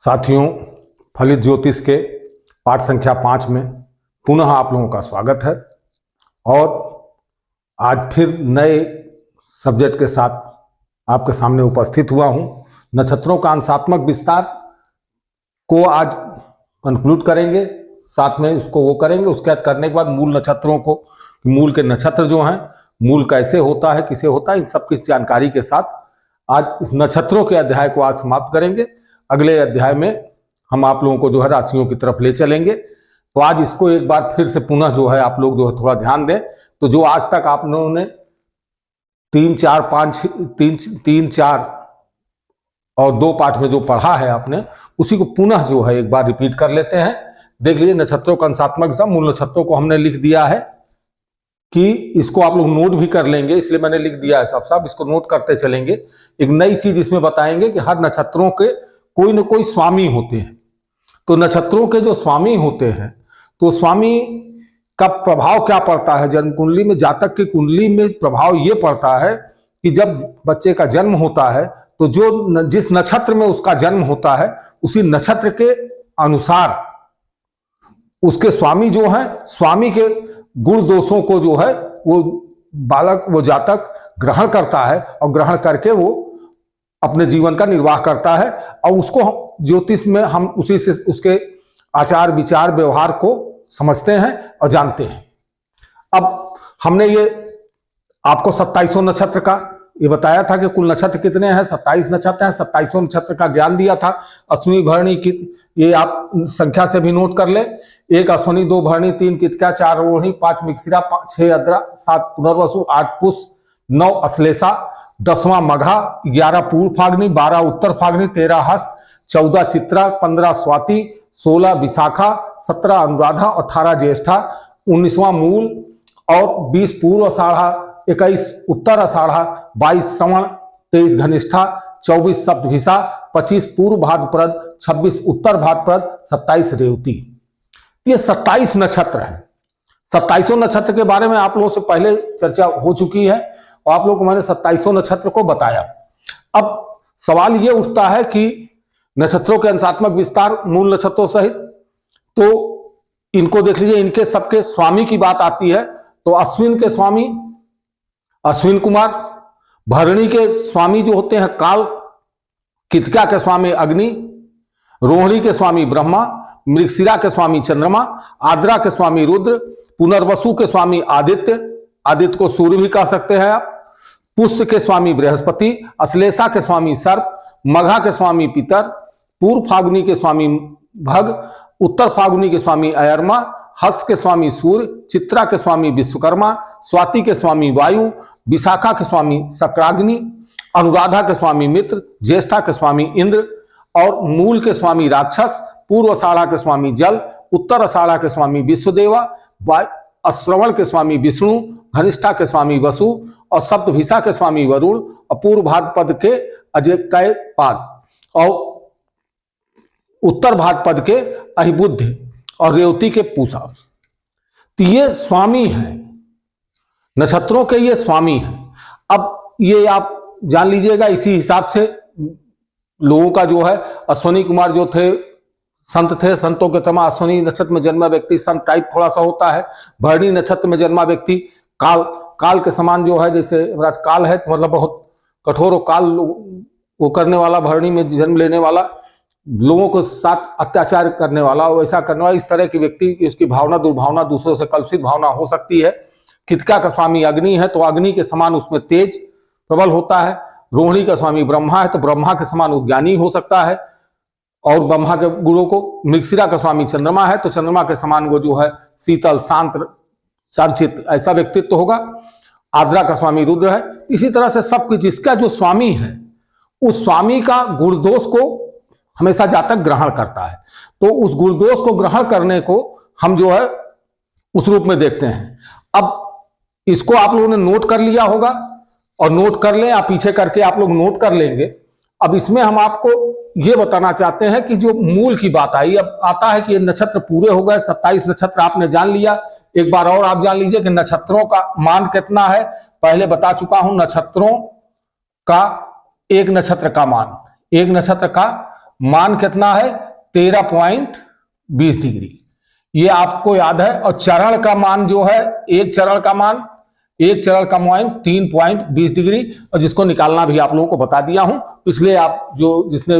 साथियों, फलित ज्योतिष के पाठ संख्या 5 में पुनः आप लोगों का स्वागत है और आज फिर नए सब्जेक्ट के साथ आपके सामने उपस्थित हुआ हूं। नक्षत्रों का अंशात्मक विस्तार को आज कंक्लूड करेंगे, साथ में उसको वो करेंगे। उसके बाद करने के बाद मूल नक्षत्रों को, मूल के नक्षत्र जो हैं, मूल कैसे होता है, किसे होता है, इन सब की जानकारी के साथ आज इस नक्षत्रों के अध्याय को आज समाप्त करेंगे। अगले अध्याय में हम आप लोगों को जो है राशियों की तरफ ले चलेंगे। तो आज इसको एक बार फिर से पुनः जो है आप लोग जो है थोड़ा ध्यान दें। तो जो आज तक आप लोगों ने 3, 4 और 2 पाठ में जो पढ़ा है आपने, उसी को पुनः जो है एक बार रिपीट कर लेते हैं। देख लीजिए, नक्षत्रों का अंशात्मक हिसाब, मूल नक्षत्रों को हमने लिख दिया है कि इसको आप लोग नोट भी कर लेंगे, इसलिए मैंने लिख दिया है। सब इसको नोट करते चलेंगे। एक नई चीज इसमें बताएंगे कि हर नक्षत्रों के कोई न कोई स्वामी होते हैं। तो नक्षत्रों के जो स्वामी होते हैं, तो स्वामी का प्रभाव क्या पड़ता है जन्म कुंडली में, जातक की कुंडली में प्रभाव ये पड़ता है कि जब बच्चे का जन्म होता है तो जो जिस नक्षत्र में उसका जन्म होता है, उसी नक्षत्र के अनुसार उसके स्वामी जो है, स्वामी के गुण दोषों को जो है वो बालक, वो जातक ग्रहण करता है और ग्रहण करके वो अपने जीवन का निर्वाह करता है। और उसको ज्योतिष में हम उसी से उसके आचार विचार व्यवहार को समझते हैं और जानते हैं। अब हमने ये आपको 2700 नक्षत्र का ये बताया था कि कुल नक्षत्र कितने हैं, 27 नक्षत्र हैं। 2700 नक्षत्र का ज्ञान दिया था। अश्विनी भरणी की ये आप संख्या से भी नोट कर ले। 1 अश्विनी, 2 भरणी, 3 कृत्तिका, 4 रोहिणी, 5 मृगशिरा, 6 आद्रा, 7 पुनर्वसु, 8 पुष, 9 अश्लेषा, 10वां मघा, 11 पूर्व फागनी, 12 उत्तर फागनी, 13 हस्त, 14 चित्रा, 15 स्वाति, 16 विशाखा, 17 अनुराधा, 18 ज्येष्ठा, 19वां मूल और 20 पूर्व आषाढ़ा, 21 उत्तर आषाढ़ा, 22 श्रवण, 23 घनिष्ठा, 24 सप्तभिषा, 25 पूर्व भाद्रपद, 26 उत्तर भाद्रपद, 27 रेवती। ये 27 नक्षत्र हैं। 2700 नक्षत्र के बारे में आप लोगों से पहले चर्चा हो चुकी है और आप लोगों को मैंने 2700 नक्षत्र को बताया। अब सवाल ये उठता है कि नक्षत्रों के अंशात्मक विस्तार मूल नक्षत्रों सहित, तो इनको देख लीजिए, इनके सबके स्वामी की बात आती है। तो अश्विन के स्वामी अश्विन कुमार, भरणी के स्वामी जो होते हैं काल, कृत्तिका के स्वामी अग्नि, रोहिणी के स्वामी ब्रह्मा, मृगशिरा के स्वामी चंद्रमा, आद्रा के स्वामी रुद्र, पुनर्वसु के स्वामी आदित्य, आदित्य को सूर्य भी कह सकते हैं आप, पुष्य के स्वामी बृहस्पति, अश्लेषा के स्वामी सर्प, मघा के स्वामी पितर, पूर्व फागुनी के स्वामी भग, उत्तर फागुनी के स्वामी अयरमा, हस्त के स्वामी सूर्य, चित्रा के स्वामी विश्वकर्मा, स्वाति के स्वामी वायु, विशाखा के स्वामी शक्राग्नि, अनुराधा के स्वामी मित्र, ज्येष्ठा के स्वामी इंद्र और मूल के स्वामी राक्षस, पूर्व आषाढ़ा के स्वामी जल, उत्तर आषाढ़ा के स्वामी विश्वदेवा, श्रवण के स्वामी विष्णु, घनिष्ठा के स्वामी वसु और सप्तभिषा के स्वामी वरुण और पूर्व भाद्रपद के अजय कै पाद और उत्तर भाद्रपद के अहिबुद्ध और रेवती के पूषा। तो ये स्वामी हैं, नक्षत्रों के ये स्वामी हैं। अब ये आप जान लीजिएगा, इसी हिसाब से लोगों का जो है, अश्विनी कुमार जो थे संत थे, संतों के तमा अश्विनी नक्षत्र में जन्मा व्यक्ति संत टाइप थोड़ा सा होता है। भरणी नक्षत्र में जन्मा व्यक्ति काल के समान जो है, जैसे काल है तो मतलब बहुत कठोर और काल वो करने वाला, भरणी में जन्म लेने वाला, लोगों के साथ अत्याचार करने वाला, वैसा करने वाला, इस तरह की व्यक्ति की उसकी भावना, दुर्भावना, दूसरों से कलुषित भावना हो सकती है। कृत्तिका का स्वामी अग्नि है तो अग्नि के समान उसमें तेज प्रबल होता है। रोहिणी का स्वामी ब्रह्मा है तो ब्रह्मा के समान उज्ञानी हो सकता है और ब्रह्मा के गुणों को। मृगशिरा का स्वामी चंद्रमा है तो चंद्रमा के समान वो जो है शीतल, शांत, शांतचित्त, ऐसा व्यक्तित्व होगा। आद्रा का स्वामी रुद्र है। इसी तरह से सबके जिसका जो स्वामी है, उस स्वामी का गुणदोष को हमेशा जातक ग्रहण करता है। तो उस गुणदोष को ग्रहण करने को हम जो है उस रूप में देखते हैं। अब इसको आप लोगों ने नोट कर लिया होगा और नोट कर लें, आप पीछे करके आप लोग नोट कर लेंगे। अब इसमें हम आपको ये बताना चाहते हैं कि जो मूल की बात आई, अब आता है कि ये नक्षत्र पूरे हो गए, 27 नक्षत्र आपने जान लिया। एक बार और आप जान लीजिए कि नक्षत्रों का मान कितना है। पहले बता चुका हूं नक्षत्रों का, एक नक्षत्र का मान, एक नक्षत्र का मान कितना है 13.20 डिग्री, ये आपको याद है। और चरण का मान जो है, एक चरण का मान 3.20 डिग्री, और जिसको निकालना भी आप लोगों को बता दिया हूं। इसलिए आप जिसने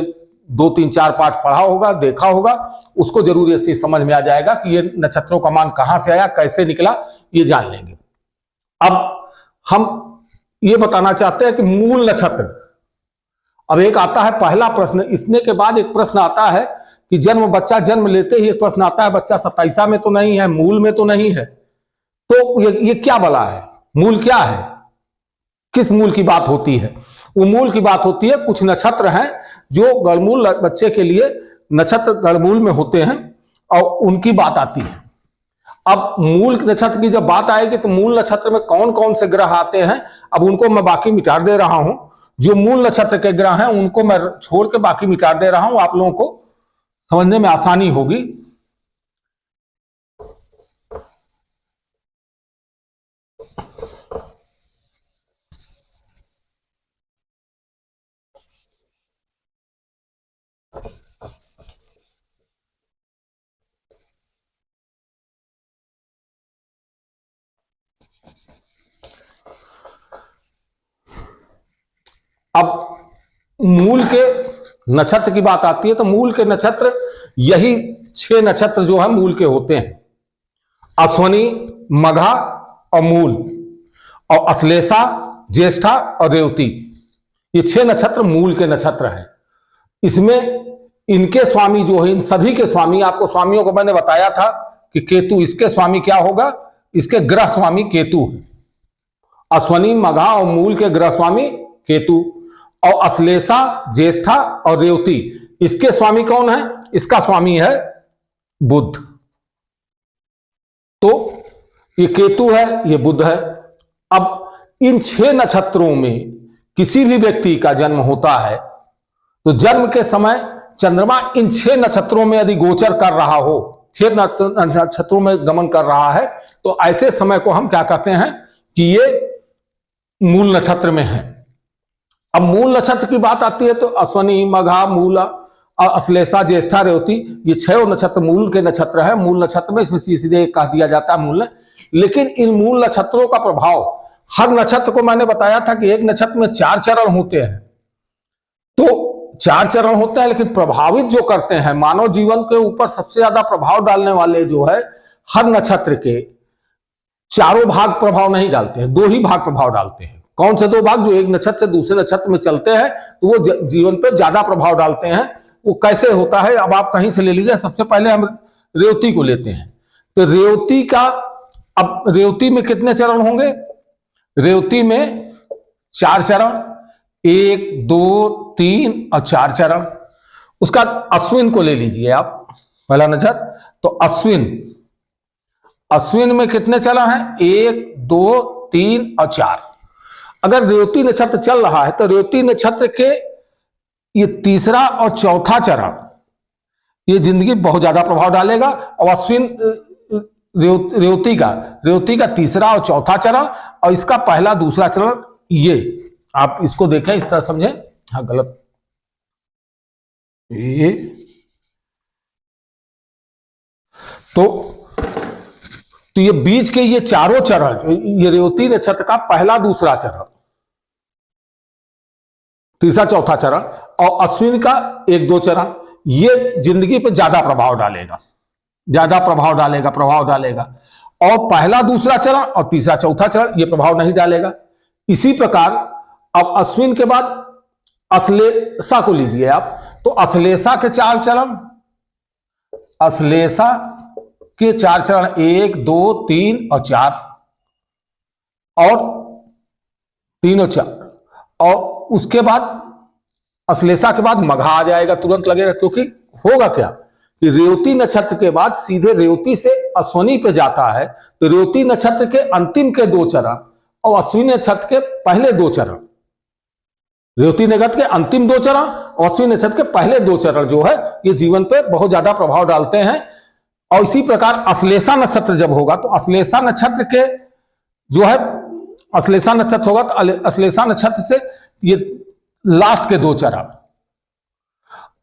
2, 3, 4 पाठ पढ़ा होगा, देखा होगा, उसको जरूर ये समझ में आ जाएगा कि ये नक्षत्रों का मान कहां से आया, कैसे निकला, ये जान लेंगे। अब हम ये बताना चाहते हैं कि मूल नक्षत्र। अब एक आता है पहला प्रश्न, इसने के बाद एक प्रश्न आता है कि बच्चा जन्म लेते ही एक प्रश्न आता है, बच्चा 27 में तो नहीं है, मूल में तो नहीं है, तो ये क्या बला है, मूल क्या है, किस मूल की बात होती है? वो मूल की बात होती है, कुछ नक्षत्र हैं जो गढ़मूल बच्चे के लिए नक्षत्र गढ़मूल में होते हैं और उनकी बात आती है। अब मूल नक्षत्र की जब बात आएगी तो मूल नक्षत्र में कौन कौन से ग्रह आते हैं, अब उनको मैं बाकी मिटा दे रहा हूं। जो मूल नक्षत्र के ग्रह हैं उनको मैं छोड़ के बाकी मिटा दे रहा हूं, आप लोगों को समझने में आसानी होगी। अब मूल के नक्षत्र की बात आती है तो मूल के नक्षत्र, यही 6 नक्षत्र जो है मूल के होते हैं, अश्वनी, मघा और मूल, और अश्लेषा, ज्येष्ठा और रेवती, ये 6 नक्षत्र मूल के नक्षत्र हैं। इसमें इनके स्वामी जो है, इन सभी के स्वामी, आपको स्वामियों को मैंने बताया था कि केतु, इसके स्वामी क्या होगा, इसके ग्रह स्वामी केतु है। अश्वनी, मघा और मूल के ग्रह स्वामी केतु, और अश्लेषा, ज्येष्ठा और रेवती, इसके स्वामी कौन है, इसका स्वामी है बुध। तो ये केतु है, ये बुध है। अब इन 6 नक्षत्रों में किसी भी व्यक्ति का जन्म होता है तो जन्म के समय चंद्रमा इन 6 नक्षत्रों में यदि गोचर कर रहा हो, 6 नक्षत्रों में गमन कर रहा है, तो ऐसे समय को हम क्या कहते हैं कि ये मूल नक्षत्र में है। अब मूल नक्षत्र की बात आती है तो अश्वनी, मघा, मूला, अश्लेषा, ज्येष्ठा, रेवती, ये 6 नक्षत्र मूल के नक्षत्र है। मूल नक्षत्र में इसमें सीधे कह दिया जाता है मूल। लेकिन इन मूल नक्षत्रों का प्रभाव, हर नक्षत्र को मैंने बताया था कि एक नक्षत्र में 4 चरण होते हैं, तो 4 चरण होते हैं, लेकिन प्रभावित जो करते हैं मानव जीवन के ऊपर सबसे ज्यादा प्रभाव डालने वाले जो है, हर नक्षत्र के चारों भाग प्रभाव नहीं डालते हैं, 2 ही भाग प्रभाव डालते हैं। कौन से 2 भाग? जो एक नक्षत्र से दूसरे नक्षत्र में चलते हैं तो वो जीवन पे ज्यादा प्रभाव डालते हैं। वो कैसे होता है, अब आप कहीं से ले लीजिए। सबसे पहले हम रेवती को लेते हैं। तो रेवती का, अब रेवती में कितने चरण होंगे? रेवती में 4 चरण, 1, 2, 3 और 4 चरण। उसका अश्विन को ले लीजिए आप, पहला नक्षत्र। तो अश्विन में कितने चरण हैं? 1, 2, 3 और 4। अगर रेवती नक्षत्र चल रहा है तो रेवती नक्षत्र के ये तीसरा और चौथा चरण ये जिंदगी बहुत ज्यादा प्रभाव डालेगा। और अश्विन रेवती का तीसरा और चौथा चरण, और इसका पहला दूसरा चरण, ये आप इसको देखें, इस तरह समझें। हाँ, गलत, ये तो ये बीच के ये चारों चरण, ये रेवती नक्षत्र का पहला दूसरा चरण, तीसरा चौथा चरण, और अश्विन का 1, 2 चरण, ये जिंदगी पे ज्यादा प्रभाव डालेगा। और पहला दूसरा चरण और तीसरा चौथा चरण ये प्रभाव नहीं डालेगा। इसी प्रकार अब अश्विन के बाद अश्लेषा को लीजिए आप। तो अश्लेषा के 4 चरण, अश्लेषा के 4 चरण, 1, 2, 3 और 4, और 3 और 4। और उसके बाद अश्लेषा के बाद मघा आ जाएगा, तुरंत लगेगा। क्योंकि होगा क्या कि रेवती नक्षत्र के बाद सीधे रेवती से अश्विनी पे जाता है, तो रेवती नक्षत्र के अंतिम के 2 चरण और अश्विनी नक्षत्र के पहले 2 चरण, रेवती नक्षत्र के अंतिम 2 चरण और अश्विनी नक्षत्र के पहले 2 चरण जो है, ये जीवन पे बहुत ज्यादा प्रभाव डालते हैं। और इसी प्रकार अश्लेषा नक्षत्र जब होगा तो अश्लेषा नक्षत्र के जो है, अश्लेषा नक्षत्र होगा तो अश्लेषा नक्षत्र से ये लास्ट के 2 चरण,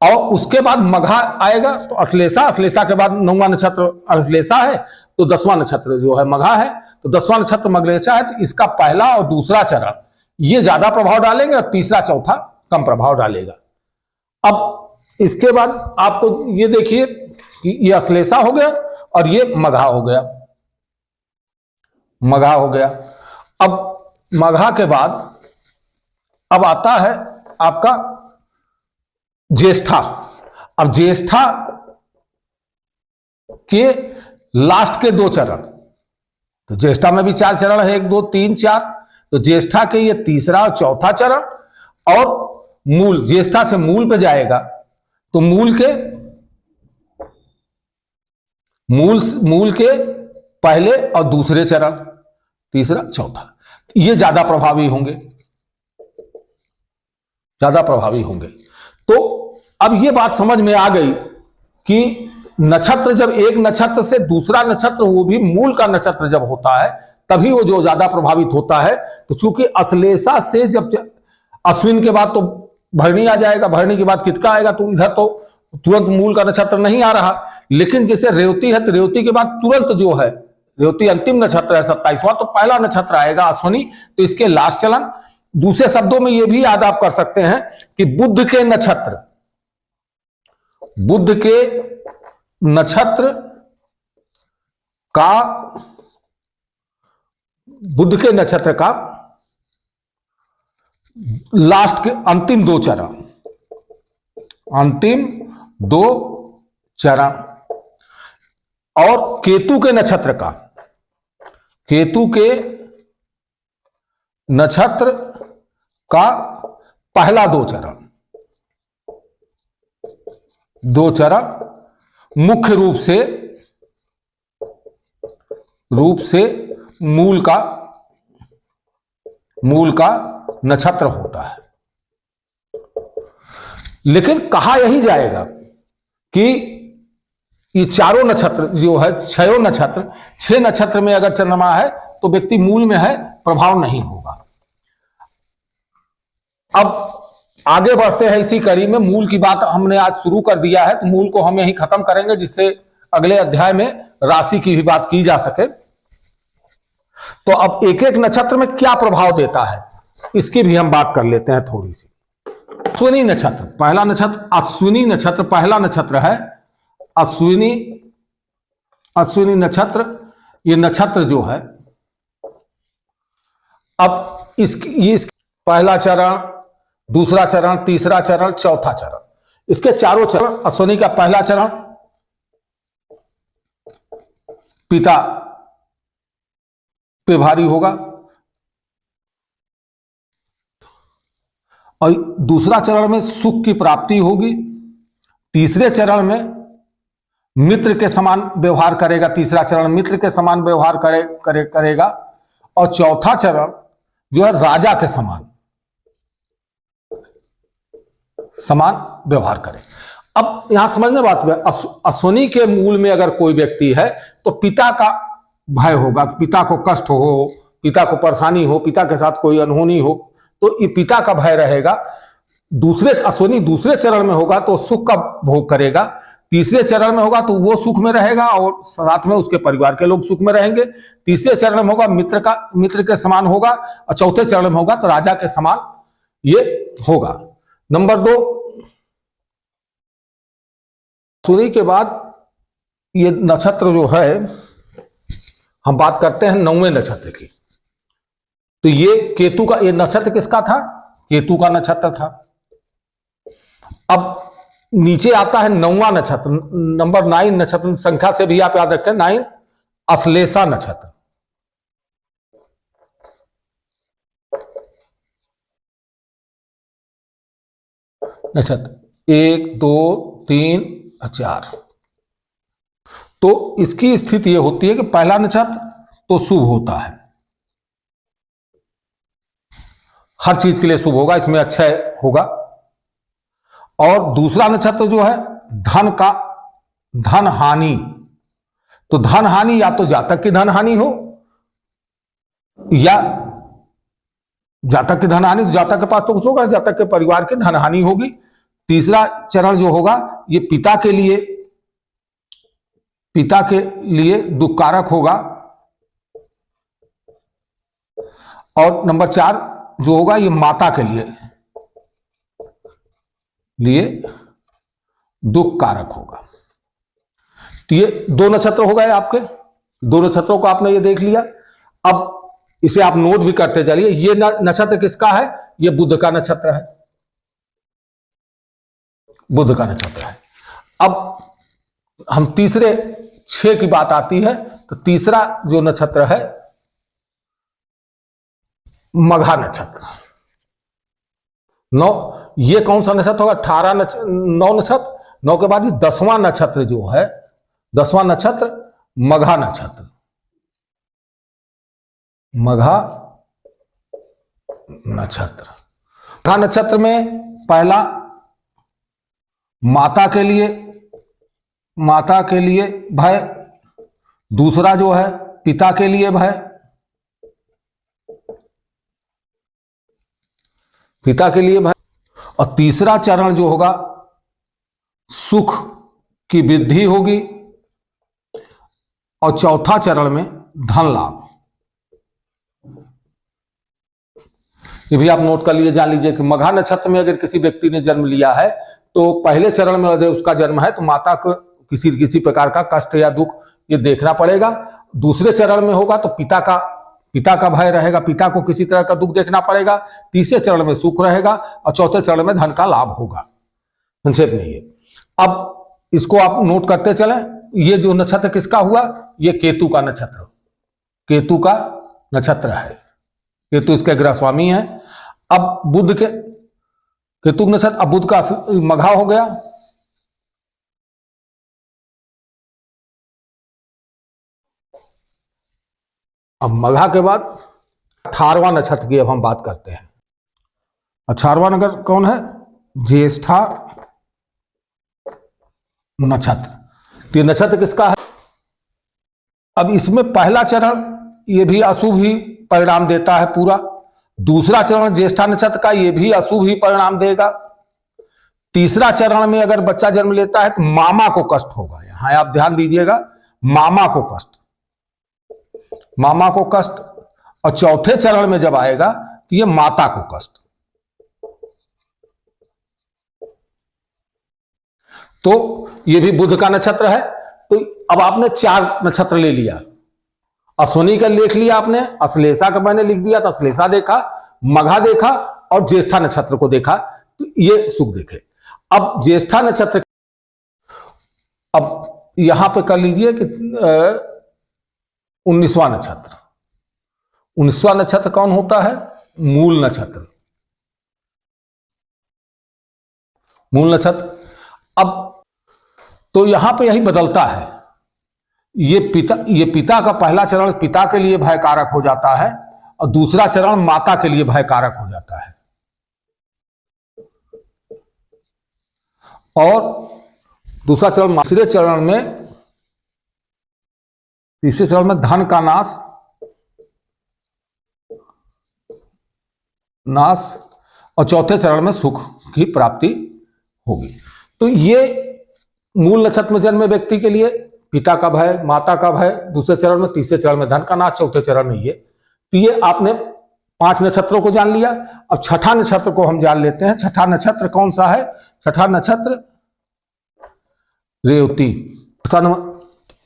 और उसके बाद मघा आएगा तो अश्लेषा, अश्लेषा के बाद 9वां नक्षत्र अश्लेषा है, तो 10वां नक्षत्र जो है मघा है, तो 10वां नक्षत्र मघलेशा है। तो इसका पहला और दूसरा चरण ये ज्यादा प्रभाव डालेंगे और तीसरा चौथा कम प्रभाव डालेगा। अब इसके बाद आपको ये देखिए कि ये अश्लेषा हो गया और ये मघा हो गया, मघा हो गया। अब मघा के बाद अब आता है आपका ज्येष्ठा। अब ज्येष्ठा के लास्ट के 2 चरण, तो ज्येष्ठा में भी 4 चरण है, 1 2 3 4, तो ज्येष्ठा के ये तीसरा और चौथा चरण। और मूल, ज्येष्ठा से मूल पे जाएगा तो मूल के पहले और दूसरे चरण, तीसरा चौथा, ये ज्यादा प्रभावी होंगे, ज्यादा प्रभावी होंगे। तो अब ये बात समझ में आ गई कि नक्षत्र जब एक नक्षत्र से दूसरा नक्षत्र, वो भी मूल का नक्षत्र जब होता है, तभी वो जो ज्यादा प्रभावित होता है। तो चूंकि अश्लेषा से जब अश्विन के बाद तो भरणी आ जाएगा, भरणी के बाद कितका आएगा, तो इधर तो तुरंत मूल का नक्षत्र नहीं आ रहा। लेकिन जैसे रेवती है, तो रेवती के बाद तुरंत जो है, रेवती अंतिम नक्षत्र है 27वां, तो पहला नक्षत्र आएगा अश्विनी, तो इसके लास्ट चलन। दूसरे शब्दों में यह भी याद आप कर सकते हैं कि बुध के नक्षत्र का लास्ट के अंतिम 2 चरण, अंतिम 2 चरण, और केतु के नक्षत्र का, केतु के नक्षत्र का पहला 2 चरण, 2 चरण मुख्य रूप से मूल का नक्षत्र होता है। लेकिन कहा यही जाएगा कि ये चारों नक्षत्र जो है, 6 नक्षत्र, 6 नक्षत्र में अगर चंद्रमा है तो व्यक्ति मूल में है, प्रभाव नहीं होगा। अब आगे बढ़ते हैं इसी कड़ी में। मूल की बात हमने आज शुरू कर दिया है, तो मूल को हम यही खत्म करेंगे, जिससे अगले अध्याय में राशि की भी बात की जा सके। तो अब एक एक नक्षत्र में क्या प्रभाव देता है, इसकी भी हम बात कर लेते हैं थोड़ी सी। अश्विनी नक्षत्र, पहला नक्षत्र अश्विनी नक्षत्र, पहला नक्षत्र है अश्विनी नक्षत्र। ये नक्षत्र जो है, अब इसकी पहला चरण, दूसरा चरण, तीसरा चरण, चौथा चरण, इसके चारों चरण। अश्विनी का पहला चरण पिता पे भारी होगा, और दूसरा चरण में सुख की प्राप्ति होगी, तीसरे चरण में मित्र के समान व्यवहार करेगा, तीसरा चरण मित्र के समान व्यवहार करेगा, और चौथा चरण जो है राजा के समान व्यवहार करे। अब यहां समझने बात है, अश्विनी के मूल में अगर कोई व्यक्ति है तो पिता का भय होगा, पिता को कष्ट हो, पिता को परेशानी हो, पिता के साथ कोई अनहोनी हो, तो ये पिता का भय रहेगा। अश्विनी दूसरे चरण में होगा तो सुख का भोग करेगा, तीसरे चरण में होगा तो वो सुख में रहेगा और साथ में उसके परिवार के लोग सुख में रहेंगे, तीसरे चरण में होगा मित्र के समान होगा, और चौथे चरण में होगा तो राजा के समान ये होगा। नंबर 2, सूर्य के बाद ये नक्षत्र जो है, हम बात करते हैं 9वें नक्षत्र की। तो ये केतु का, ये नक्षत्र किसका था? केतु का नक्षत्र था। अब नीचे आता है 9वां नक्षत्र, नंबर 9 नक्षत्र, संख्या से भी आप याद रखें 9, अश्लेषा नक्षत्र। नक्षत्र 1 2 3 4। तो इसकी स्थिति यह होती है कि पहला नक्षत्र तो शुभ होता है, हर चीज के लिए शुभ होगा, इसमें अक्षय होगा। और दूसरा नक्षत्र जो है धन हानि, तो धन हानि या तो जातक की धन हानि हो, या जातक की धन हानि, तो जातक के पास तो कुछ होगा, जातक के परिवार की धन हानि होगी। तीसरा चरण जो होगा ये पिता के लिए दुख कारक होगा। और नंबर 4 जो होगा ये माता के लिए दुख कारक होगा। तो ये 2 नक्षत्र हो गए आपके, 2 नक्षत्रों को आपने ये देख लिया। अब इसे आप नोट भी करते चलिए। ये नक्षत्र किसका है? ये बुध का नक्षत्र है, बुध का नक्षत्र है। अब हम तीसरे 6 की बात आती है, तो तीसरा जो नक्षत्र है मघा नक्षत्र। 9, ये कौन सा नक्षत्र होगा? 9 नक्षत्र। 9 के बाद ये 10वां नक्षत्र जो है, 10वां नक्षत्र मघा नक्षत्र। मघा नक्षत्र, मघा नक्षत्र में पहला माता के लिए भय, दूसरा जो है पिता के लिए भय, और तीसरा चरण जो होगा सुख की वृद्धि होगी, और चौथा चरण में धन लाभ। ये भी आप नोट कर लीजिए, जान लीजिए कि मघा नक्षत्र में अगर किसी व्यक्ति ने जन्म लिया है तो पहले चरण में अगर उसका जन्म है तो माता को किसी प्रकार का कष्ट या दुख ये देखना पड़ेगा। दूसरे चरण में होगा तो पिता का भय रहेगा, पिता को किसी तरह का दुख देखना पड़ेगा। तीसरे चरण में सुख रहेगा और चौथे चरण में धन का लाभ होगा। संक्षेप में ये, अब इसको आप नोट करते चलें। ये जो नक्षत्र किसका हुआ? ये केतु का नक्षत्र, केतु का नक्षत्र है। केतु इसके ग्रह स्वामी है। अब बुध के केतु नक्षत्र, अब बुध का मघा हो गया। अब मघा के बाद 18वां नक्षत्र की अब हम बात करते हैं। 18वां नक्षत्र कौन है? ज्येष्ठा नक्षत्र। तो नक्षत्र किसका है? अब इसमें पहला चरण ये भी अशुभ ही परिणाम देता है पूरा। दूसरा चरण ज्येष्ठा नक्षत्र का ये भी अशुभ ही परिणाम देगा। तीसरा चरण में अगर बच्चा जन्म लेता है तो मामा को कष्ट होगा। यहां आप ध्यान दीजिएगा, मामा को कष्ट। और चौथे चरण में जब आएगा तो ये माता को कष्ट। तो ये भी बुध का नक्षत्र है। तो अब आपने 4 नक्षत्र ले लिया। अश्विनी का लिख लिया आपने, अश्लेषा का मैंने लिख दिया तो अश्लेषा देखा, मघा देखा और ज्येष्ठा नक्षत्र को देखा, तो ये सुख देखे। अब ज्येष्ठा नक्षत्र, अब यहां पे कर लीजिए कि 19वां नक्षत्र। 19वां नक्षत्र कौन होता है? मूल नक्षत्र। मूल नक्षत्र। अब तो यहां पे यही बदलता है। ये पिता का पहला चरण पिता के लिए भयकारक हो जाता है और दूसरा चरण माता के लिए भयकारक हो जाता है। और दूसरा चरण, तीसरे चरण में धन का नाश और चौथे चरण में सुख की प्राप्ति होगी। तो ये मूल नक्षत्र में जन्मे व्यक्ति के लिए पिता का भय, माता का भय, दूसरे चरण में, तीसरे चरण में धन का नाश, चौथे चरण में ये। तो ये आपने 5 नक्षत्रों को जान लिया। अब छठा नक्षत्र को हम जान लेते हैं। छठा नक्षत्र कौन सा है? छठा नक्षत्र रेवती।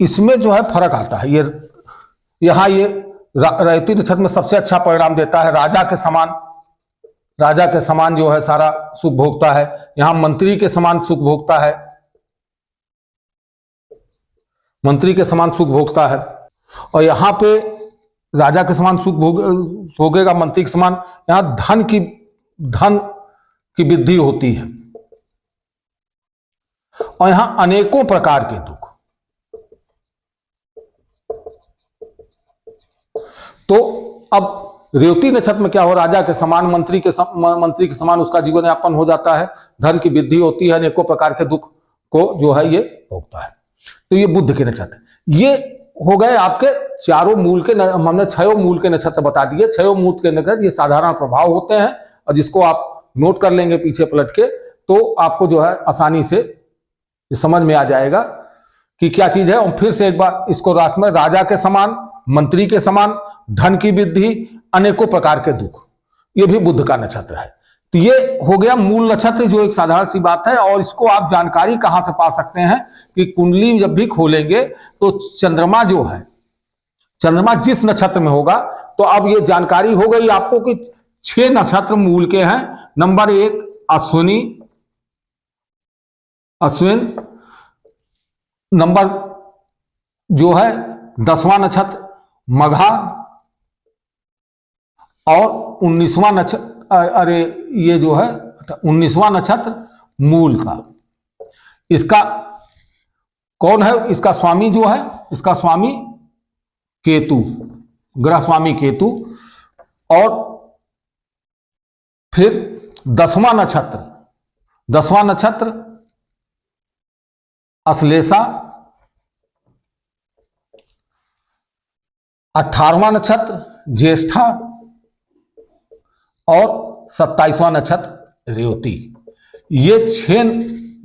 इसमें जो है फर्क आता है। ये यहां ये रेवती नक्षत्र में सबसे अच्छा परिणाम देता है। राजा के समान जो है सारा सुख भोगता है। यहां मंत्री के समान सुख भोगता है, मंत्री के समान सुख भोगता है। और यहां पे राजा के समान सुख भोगेगा, मंत्री के समान। यहां धन की वृद्धि होती है और यहां अनेकों प्रकार के दुख। तो अब रेवती नक्षत्र में क्या हो? राजा के समान, मंत्री के समान उसका जीवन यापन हो जाता है, धन की वृद्धि होती है, अनेकों प्रकार के दुख को जो है ये भोगता है। तो ये बुध के नक्षत्र। ये हो गए आपके 4 मूल के, हमने 6 मूल के नक्षत्र बता दिए। 6 मूल के नक्षत्र ये साधारण प्रभाव होते हैं और जिसको आप नोट कर लेंगे पीछे पलट के, तो आपको जो है आसानी से समझ में आ जाएगा कि क्या चीज है। और फिर से एक बार इसको राष्ट्र में राजा के समान, मंत्री के समान, धन की वृद्धि, अनेकों प्रकार के दुख, ये भी बुध का नक्षत्र है। तो ये हो गया मूल नक्षत्र, जो एक साधारण सी बात है। और इसको आप जानकारी कहां से पा सकते हैं कि कुंडली जब भी खोलेंगे तो चंद्रमा जो है, चंद्रमा जिस नक्षत्र में होगा, तो अब ये जानकारी हो गई आपको कि 6 नक्षत्र मूल के हैं। नंबर 1 अश्विनी, अश्विन। नंबर जो है 10वां नक्षत्र मघा, और 19वां नक्षत्र, अरे ये जो है 19वां नक्षत्र मूल का। इसका कौन है? इसका स्वामी जो है, इसका स्वामी केतु, ग्रह स्वामी केतु। और फिर 10वां नक्षत्र, 10वां नक्षत्र अश्लेषा, 18वां नक्षत्र ज्येष्ठा, और 27वां नक्षत्र रेवती। ये 6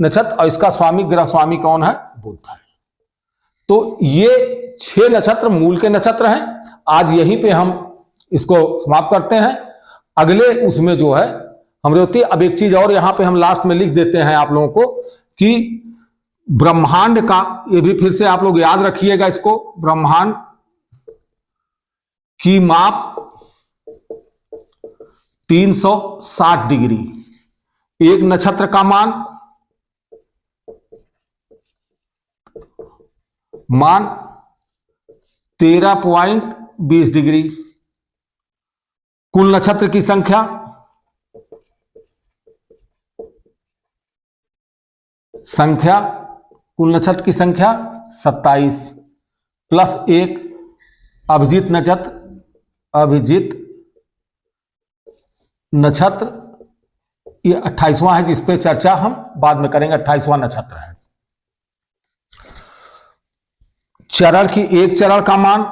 नक्षत्र, और इसका स्वामी, ग्रह स्वामी कौन है? बुध है। तो ये 6 नक्षत्र मूल के नक्षत्र हैं। आज यहीं पे हम इसको समाप्त करते हैं। अगले उसमें जो है हम रेवती। अब एक चीज और यहां पे हम लास्ट में लिख देते हैं आप लोगों को कि ब्रह्मांड का, ये भी फिर से आप लोग याद रखिएगा इसको, ब्रह्मांड की माप 360 डिग्री, एक नक्षत्र का मान 13.20 डिग्री, कुल नक्षत्र की संख्या कुल नक्षत्र की संख्या 27 प्लस 1 अभिजीत नक्षत्र, अभिजीत नक्षत्र ये 28वां है, जिस पे चर्चा हम बाद में करेंगे। 28वां नक्षत्र है। चरण की, एक चरण का मान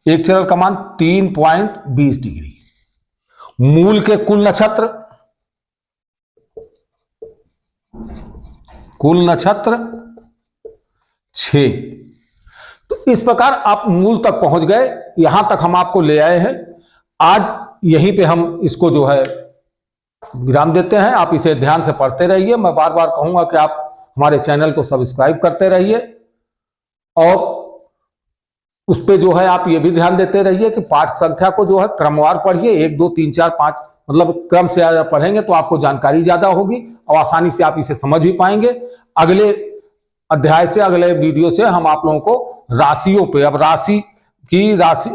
एक चरण का मान 3.20 डिग्री। मूल के कुल नक्षत्र 6। तो इस प्रकार आप मूल तक पहुंच गए। यहां तक हम आपको ले आए हैं। आज यहीं पे हम इसको जो है विराम देते हैं। आप इसे ध्यान से पढ़ते रहिए। मैं बार बार कहूंगा कि आप हमारे चैनल को सब्सक्राइब करते रहिए, और उस पे जो है आप ये भी ध्यान देते रहिए कि पाठ संख्या को जो है क्रमवार पढ़िए। 1 2 3 4 5 मतलब क्रम से ज्यादा पढ़ेंगे तो आपको जानकारी ज्यादा होगी और आसानी से आप इसे समझ भी पाएंगे। अगले अध्याय से, अगले वीडियो से हम आप लोगों को राशियों पे, अब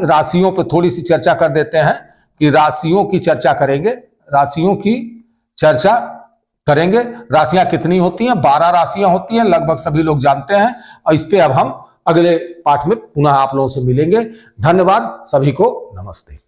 राशियों पे थोड़ी सी चर्चा कर देते हैं कि राशियों की चर्चा करेंगे। राशियों की चर्चा करेंगे। राशियां कितनी होती हैं? 12 राशियां होती हैं, लगभग सभी लोग जानते हैं। और इस पे अब हम अगले पाठ में पुनः आप लोगों से मिलेंगे। धन्यवाद, सभी को नमस्ते।